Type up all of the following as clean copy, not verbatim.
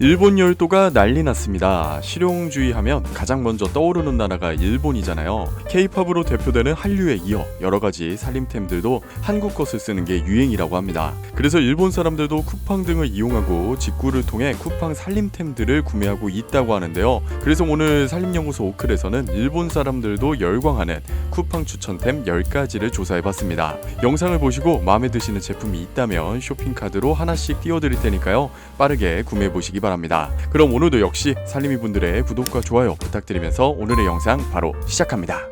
일본 열도가 난리 났습니다. 실용주의 하면 가장 먼저 떠오르는 나라가 일본이잖아요. K-팝으로 대표되는 한류에 이어 여러가지 살림템들도 한국 것을 쓰는 게 유행이라고 합니다. 그래서 일본 사람들도 쿠팡 등을 이용하고 직구를 통해 쿠팡 살림템들을 구매하고 있다고 하는데요. 그래서 오늘 살림연구소 오클에서는 일본 사람들도 열광하는 쿠팡 추천템 10가지를 조사해봤습니다. 영상을 보시고 마음에 드시는 제품이 있다면 쇼핑카드로 하나씩 띄워드릴 테니까요. 빠르게 구매해보시기 바랍니다. 그럼 오늘도 역시 살림이 분들의 구독과 좋아요 부탁드리면서 오늘의 영상 바로 시작합니다.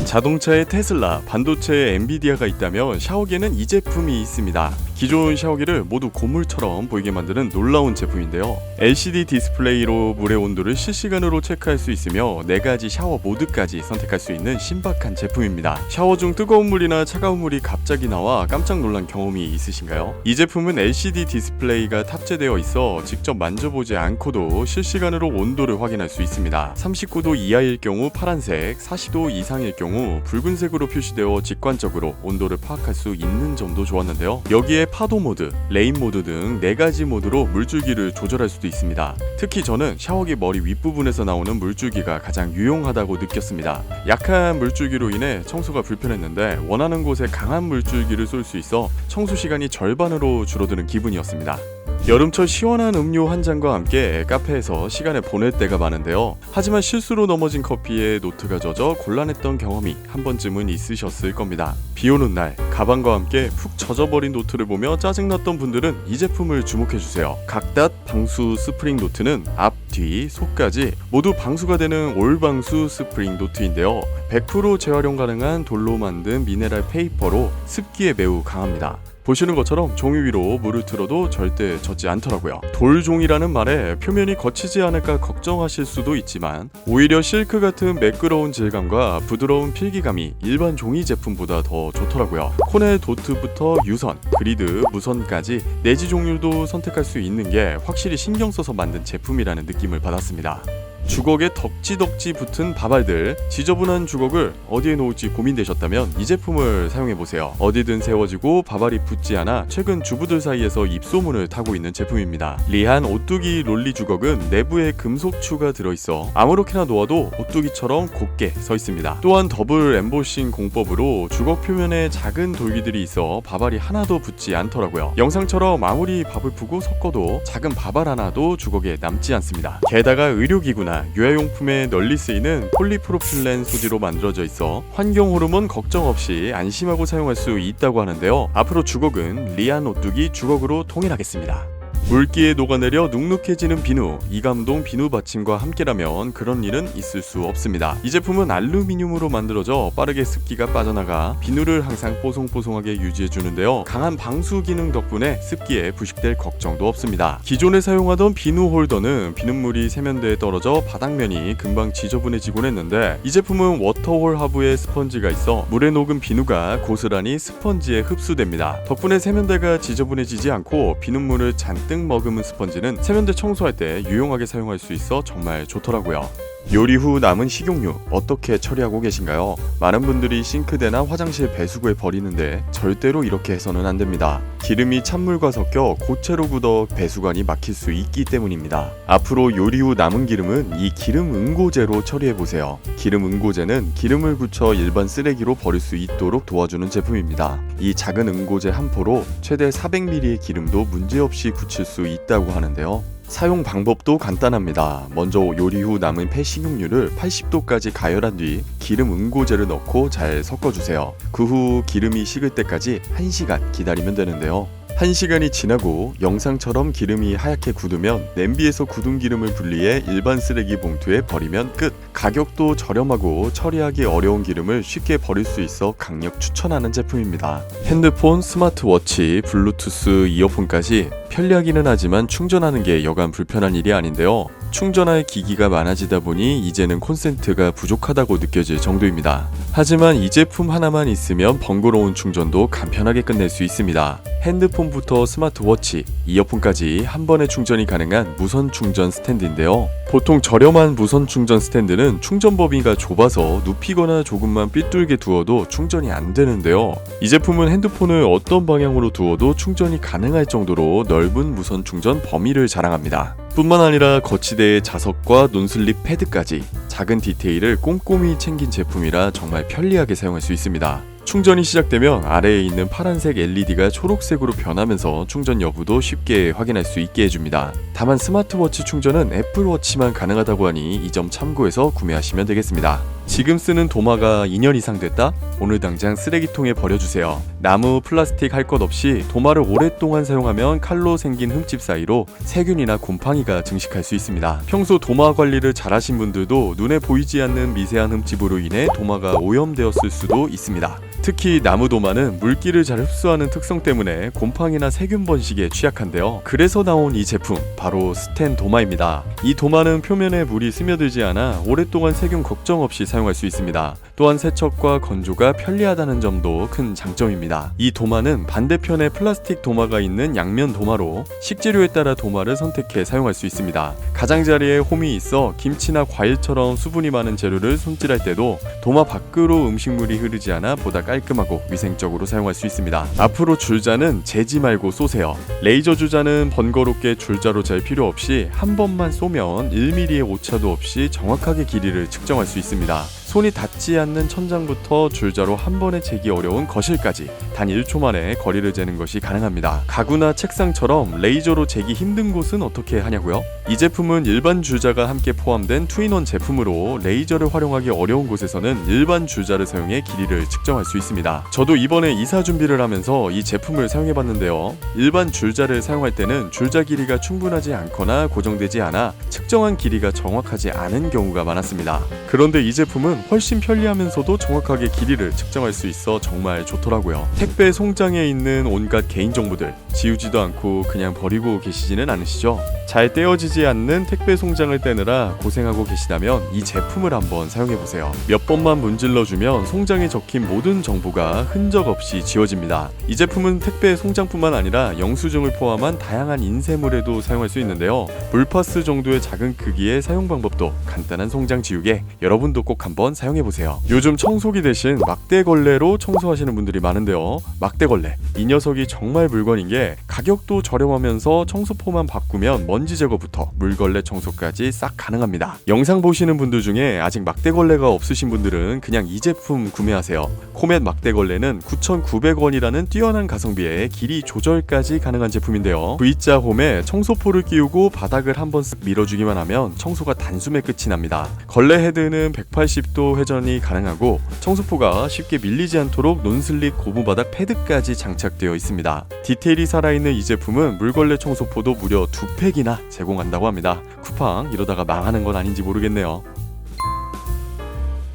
자동차에 테슬라, 반도체에 엔비디아가 있다면 샤워기에는 이 제품이 있습니다. 기존 샤워기를 모두 고물처럼 보이게 만드는 놀라운 제품인데요. LCD 디스플레이로 물의 온도를 실시간으로 체크할 수 있으며 4가지 샤워 모드까지 선택할 수 있는 신박한 제품입니다. 샤워 중 뜨거운 물이나 차가운 물이 갑자기 나와 깜짝 놀란 경험이 있으신가요? 이 제품은 LCD 디스플레이가 탑재되어 있어 직접 만져보지 않고도 실시간으로 온도를 확인할 수 있습니다. 39도 이하일 경우 파란색, 40도 이상일 경우 붉은색으로 표시되어 직관적으로 온도를 파악할 수 있는 점도 좋았는데요. 여기에 파도 모드, 레인 모드 등 4가지 모드로 물줄기를 조절할 수도 있습니다. 특히 저는 샤워기 머리 윗부분에서 나오는 물줄기가 가장 유용하다고 느꼈습니다. 약한 물줄기로 인해 청소가 불편했는데 원하는 곳에 강한 물줄기를 쏠 수 있어 청소 시간이 절반으로 줄어드는 기분이었습니다. 여름철 시원한 음료 한 잔과 함께 카페에서 시간을 보낼 때가 많은데요. 하지만 실수로 넘어진 커피에 노트가 젖어 곤란했던 경험이 한 번쯤은 있으셨을 겁니다. 비 오는 날 가방과 함께 푹 젖어버린 노트를 보며 짜증났던 분들은 이 제품을 주목해주세요. 각닷 방수 스프링 노트는 앞, 뒤, 속까지 모두 방수가 되는 올방수 스프링 노트인데요. 100% 재활용 가능한 돌로 만든 미네랄 페이퍼로 습기에 매우 강합니다. 보시는 것처럼 종이 위로 물을 틀어도 절대 젖지 않더라고요. 돌종이라는 말에 표면이 거치지 않을까 걱정하실 수도 있지만 오히려 실크 같은 매끄러운 질감과 부드러운 필기감이 일반 종이 제품보다 더 좋더라고요. 코넬 도트부터 유선, 그리드, 무선까지 4지 종류도 선택할 수 있는 게 확실히 신경 써서 만든 제품이라는 느낌을 받았습니다. 주걱에 덕지덕지 붙은 바발들, 지저분한 주걱을 어디에 놓을지 고민되셨다면 이 제품을 사용해보세요. 어디든 세워지고 바발이 붙지 않아 최근 주부들 사이에서 입소문을 타고 있는 제품입니다. 리한 오뚜기 롤리 주걱은 내부에 금속추가 들어있어 아무렇게나 놓아도 오뚜기처럼 곧게 서 있습니다. 또한 더블 엠보싱 공법으로 주걱 표면에 작은 돌기들이 있어 바발이 하나도 붙지 않더라고요. 영상처럼 아무리 밥을 푸고 섞어도 작은 바발 하나도 주걱에 남지 않습니다. 게다가 의료기구나 유해용품에 널리 쓰이는 폴리프로필렌 소재로 만들어져 있어 환경 호르몬 걱정 없이 안심하고 사용할 수 있다고 하는데요. 앞으로 주걱은 리안 오뚜기 주걱으로 통일하겠습니다. 물기에 녹아내려 눅눅해지는 비누, 이감동 비누 받침과 함께라면 그런 일은 있을 수 없습니다. 이 제품은 알루미늄으로 만들어져 빠르게 습기가 빠져나가 비누를 항상 뽀송뽀송하게 유지해주는데요. 강한 방수 기능 덕분에 습기에 부식될 걱정도 없습니다. 기존에 사용하던 비누 홀더는 비눗물이 세면대에 떨어져 바닥면이 금방 지저분해지곤 했는데 이 제품은 워터홀 하부에 스펀지가 있어 물에 녹은 비누가 고스란히 스펀지에 흡수됩니다. 덕분에 세면대가 지저분해지지 않고 비눗물을 잔뜩 머금은 스펀지는 세면대 청소할 때 유용하게 사용할 수 있어 정말 좋더라고요. 요리 후 남은 식용유 어떻게 처리하고 계신가요? 많은 분들이 싱크대나 화장실 배수구에 버리는데 절대로 이렇게 해서는 안 됩니다. 기름이 찬물과 섞여 고체로 굳어 배수관이 막힐 수 있기 때문입니다. 앞으로 요리 후 남은 기름은 이 기름 응고제로 처리해보세요. 기름 응고제는 기름을 굳혀 일반 쓰레기로 버릴 수 있도록 도와주는 제품입니다. 이 작은 응고제 한 포로 최대 400ml의 기름도 문제없이 굳힐 수 있다고 하는데요. 사용 방법도 간단합니다. 먼저 요리 후 남은 폐식용유를 80도까지 가열한 뒤 기름 응고제를 넣고 잘 섞어주세요. 그 후 기름이 식을 때까지 1시간 기다리면 되는데요. 1시간이 지나고 영상처럼 기름이 하얗게 굳으면 냄비에서 굳은 기름을 분리해 일반 쓰레기 봉투에 버리면 끝! 가격도 저렴하고 처리하기 어려운 기름을 쉽게 버릴 수 있어 강력 추천하는 제품입니다. 핸드폰, 스마트워치, 블루투스, 이어폰까지 편리하기는 하지만 충전하는 게 여간 불편한 일이 아닌데요. 충전할 기기가 많아지다 보니 이제는 콘센트가 부족하다고 느껴질 정도입니다. 하지만 이 제품 하나만 있으면 번거로운 충전도 간편하게 끝낼 수 있습니다. 핸드폰부터 스마트워치, 이어폰까지 한 번에 충전이 가능한 무선 충전 스탠드인데요. 보통 저렴한 무선 충전 스탠드는 충전 범위가 좁아서 눕히거나 조금만 삐뚤게 두어도 충전이 안 되는데요. 이 제품은 핸드폰을 어떤 방향으로 두어도 충전이 가능할 정도로 넓은 무선 충전 범위를 자랑합니다. 뿐만 아니라 거치대의 자석과 논슬립 패드까지 작은 디테일을 꼼꼼히 챙긴 제품이라 정말 편리하게 사용할 수 있습니다. 충전이 시작되면 아래에 있는 파란색 LED가 초록색으로 변하면서 충전 여부도 쉽게 확인할 수 있게 해줍니다. 다만 스마트워치 충전은 애플워치만 가능하다고 하니 이 점 참고해서 구매하시면 되겠습니다. 지금 쓰는 도마가 2년 이상 됐다? 오늘 당장 쓰레기통에 버려주세요. 나무, 플라스틱 할 것 없이 도마를 오랫동안 사용하면 칼로 생긴 흠집 사이로 세균이나 곰팡이가 증식할 수 있습니다. 평소 도마 관리를 잘하신 분들도 눈에 보이지 않는 미세한 흠집으로 인해 도마가 오염되었을 수도 있습니다. 특히 나무 도마는 물기를 잘 흡수하는 특성 때문에 곰팡이나 세균 번식에 취약한데요. 그래서 나온 이 제품, 바로 스텐 도마입니다. 이 도마는 표면에 물이 스며들지 않아 오랫동안 세균 걱정 없이 사용할 수 있습니다. 또한 세척과 건조가 편리하다는 점도 큰 장점입니다. 이 도마는 반대편에 플라스틱 도마가 있는 양면 도마로 식재료에 따라 도마를 선택해 사용할 수 있습니다. 가장자리에 홈이 있어 김치나 과일처럼 수분이 많은 재료를 손질할 때도 도마 밖으로 음식물이 흐르지 않아 보다 깔끔하고 위생적으로 사용할 수 있습니다. 앞으로 줄자는 재지 말고 쏘세요. 레이저 주자는 번거롭게 줄자로 잴 필요 없이 한 번만 쏘면 1mm의 오차도 없이 정확하게 길이를 측정할 수 있습니다. 손이 닿지 않는 천장부터 줄자로 한 번에 재기 어려운 거실까지 단 1초 만에 거리를 재는 것이 가능합니다. 가구나 책상처럼 레이저로 재기 힘든 곳은 어떻게 하냐고요? 이 제품은 일반 줄자가 함께 포함된 투인원 제품으로 레이저를 활용하기 어려운 곳에서는 일반 줄자를 사용해 길이를 측정할 수 있습니다. 저도 이번에 이사 준비를 하면서 이 제품을 사용해봤는데요. 일반 줄자를 사용할 때는 줄자 길이가 충분하지 않거나 고정되지 않아 측정한 길이가 정확하지 않은 경우가 많았습니다. 그런데 이 제품은 훨씬 편리하면서도 정확하게 길이를 측정할 수 있어 정말 좋더라고요. 택배 송장에 있는 온갖 개인정보들 지우지도 않고 그냥 버리고 계시지는 않으시죠? 잘 떼어지지 않는 택배 송장을 떼느라 고생하고 계시다면 이 제품을 한번 사용해보세요. 몇 번만 문질러주면 송장에 적힌 모든 정보가 흔적 없이 지워집니다. 이 제품은 택배 송장뿐만 아니라 영수증을 포함한 다양한 인쇄물에도 사용할 수 있는데요. 물파스 정도의 작은 크기의 사용 방법도 간단한 송장 지우개, 여러분도 꼭 한번 사용해보세요. 요즘 청소기 대신 막대걸레로 청소하시는 분들이 많은데요. 막대걸레, 이 녀석이 정말 물건인 게 가격도 저렴하면서 청소포만 바꾸면 먼지 제거부터 물걸레 청소까지 싹 가능합니다. 영상 보시는 분들 중에 아직 막대걸레가 없으신 분들은 그냥 이 제품 구매하세요. 코멧 막대걸레는 9,900원이라는 뛰어난 가성비에 길이 조절까지 가능한 제품인데요. V자 홈에 청소포를 끼우고 바닥을 한번 쓱 밀어주기만 하면 청소가 단숨에 끝이 납니다. 걸레 헤드는 180도 회전이 가능하고 청소포가 쉽게 밀리지 않도록 논슬립 고무바닥 패드까지 장착되어 있습니다. 디테일이 살아있는 이 제품은 물걸레 청소포도 무려 2팩이나 제공한다고 합니다. 쿠팡 이러다가 망하는 건 아닌지 모르겠네요.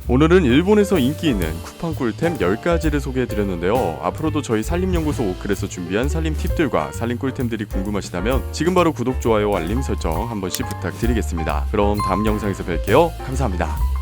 오늘은 일본에서 인기 있는 쿠팡 꿀템 10가지를 소개해드렸는데요. 앞으로도 저희 산림연구소 오클에서 준비한 산림 팁들과 산림 꿀템들이 궁금하시다면 지금 바로 구독, 좋아요, 알림 설정 한 번씩 부탁드리겠습니다. 그럼 다음 영상에서 뵐게요. 감사합니다.